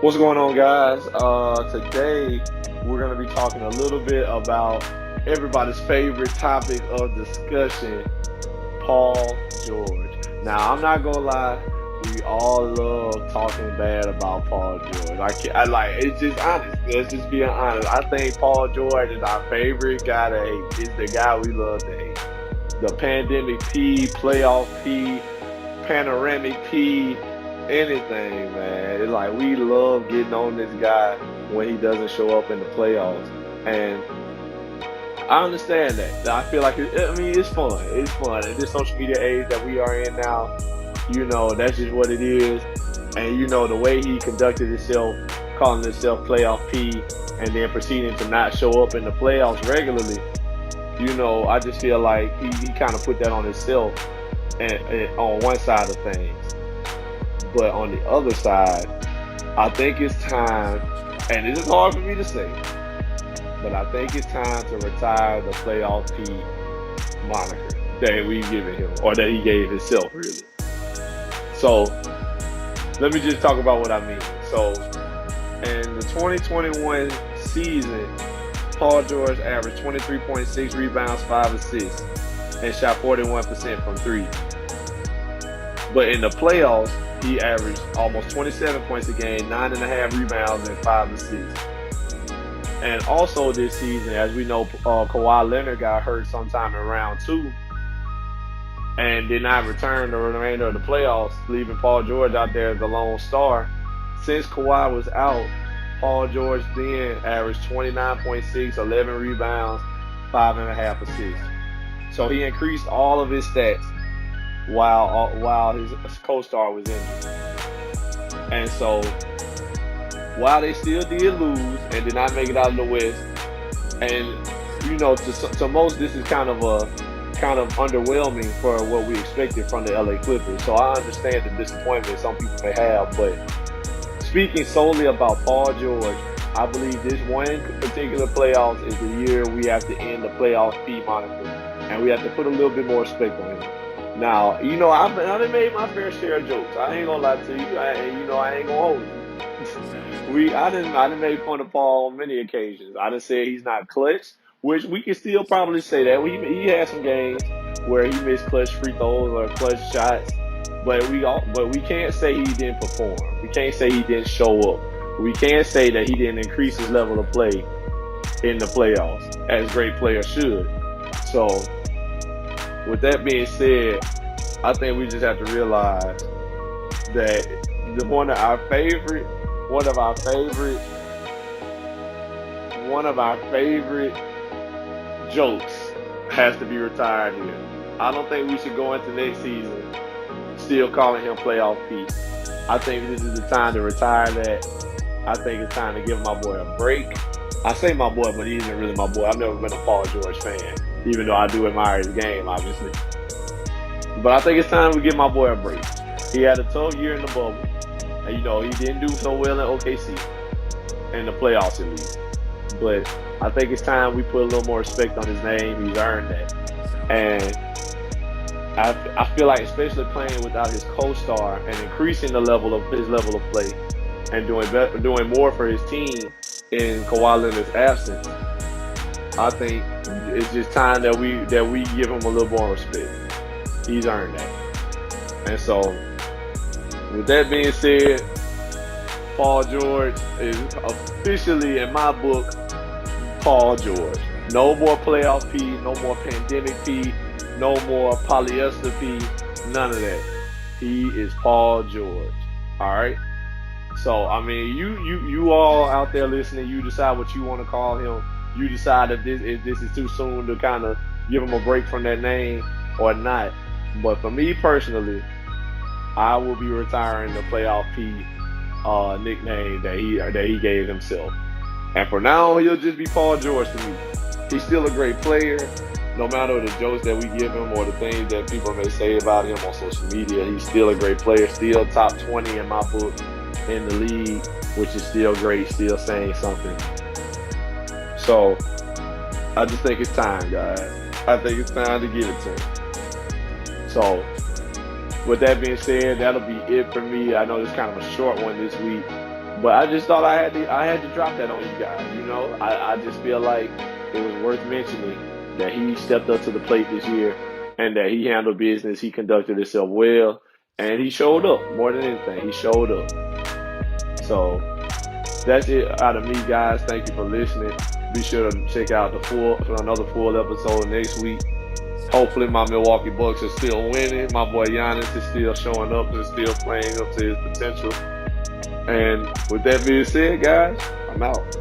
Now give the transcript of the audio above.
What's going on, guys? Today we're going to be talking a little bit about everybody's favorite topic of discussion, Paul George. Now, I'm not gonna lie, we all love talking bad about Paul George. I like it's just honest. Let's just be honest. I think Paul George is our favorite guy to hate. Is the guy we love to hate. The pandemic P, playoff P, panoramic P, anything, man. It's like we love getting on this guy when he doesn't show up in the playoffs. And I understand that. I feel like it's fun. It's fun. In this social media age that we are in now, that's just what it is. And the way he conducted himself, calling himself playoff P, and then proceeding to not show up in the playoffs regularly. I just feel like he kind of put that on himself and on one side of things. But on the other side, I think it's time, and it is hard for me to say, but I think it's time to retire the playoff P moniker that we've given him, or that he gave himself, really. So, let me just talk about what I mean. So, in the 2021 season, Paul George averaged 23.6 rebounds, 5 assists, and shot 41% from three. But in the playoffs, he averaged almost 27 points a game, 9.5 rebounds, and 5 assists. And also this season, as we know, Kawhi Leonard got hurt sometime in round 2 and did not return the remainder of the playoffs, leaving Paul George out there as the lone star. Since Kawhi was out, Paul George then averaged 29.6, 11 rebounds, 5.5 assists. So he increased all of his stats while his co-star was injured. And so, while they still did lose and did not make it out of the West, and to most this is kind of underwhelming for what we expected from the LA Clippers. So I understand the disappointment some people may have, but speaking solely about Paul George, I believe this one particular playoffs is the year we have to end the playoff P moniker, and we have to put a little bit more respect on him. Now, I done made my fair share of jokes. I ain't gonna lie to you. I ain't gonna hold you. I done made fun of Paul on many occasions. I done said he's not clutch, which we can still probably say that. He had some games where he missed clutch free throws or clutch shots, but we can't say he didn't perform. We can't say he didn't show up. We can't say that he didn't increase his level of play in the playoffs, as great players should. So, with that being said, I think we just have to realize that one of our favorite jokes has to be retired here. I don't think we should go into next season still calling him playoff P. I think this is the time to retire that. I think it's time to give my boy a break. I say my boy, but he isn't really my boy. I've never been a Paul George fan, even though I do admire his game, obviously. But I think it's time we give my boy a break. He had a tough year in the bubble. And, he didn't do so well in OKC, in the playoffs at least. But I think it's time we put a little more respect on his name. He's earned that. And I feel like, especially playing without his co-star and increasing his level of play and doing more for his team in Kawhi Leonard's absence, I think it's just time that we give him a little more respect. He's earned that. And so, with that being said, Paul George is officially, in my book, Paul George. No more playoff P, no more pandemic P, no more polyester P, none of that. He is Paul George. All right? So, I mean, you all out there listening, you decide what you want to call him. You decide if this is too soon to kind of give him a break from that name or not. But for me personally, I will be retiring the playoff P nickname that he gave himself. And for now, he'll just be Paul George to me. He's still a great player, no matter the jokes that we give him or the things that people may say about him on social media. He's still a great player, still top 20 in my book in the league, which is still great, still saying something. So, I just think it's time, guys. I think it's time to give it to him. So, with that being said, that'll be it for me. I know it's kind of a short one this week, but I just thought I had to drop that on you guys. You know, I just feel like it was worth mentioning that he stepped up to the plate this year and that he handled business. He conducted himself well, and he showed up more than anything. He showed up. So that's it out of me, guys. Thank you for listening. Be sure to check out another full episode next week. Hopefully my Milwaukee Bucks are still winning. My boy Giannis is still showing up and still playing up to his potential. And with that being said, guys, I'm out.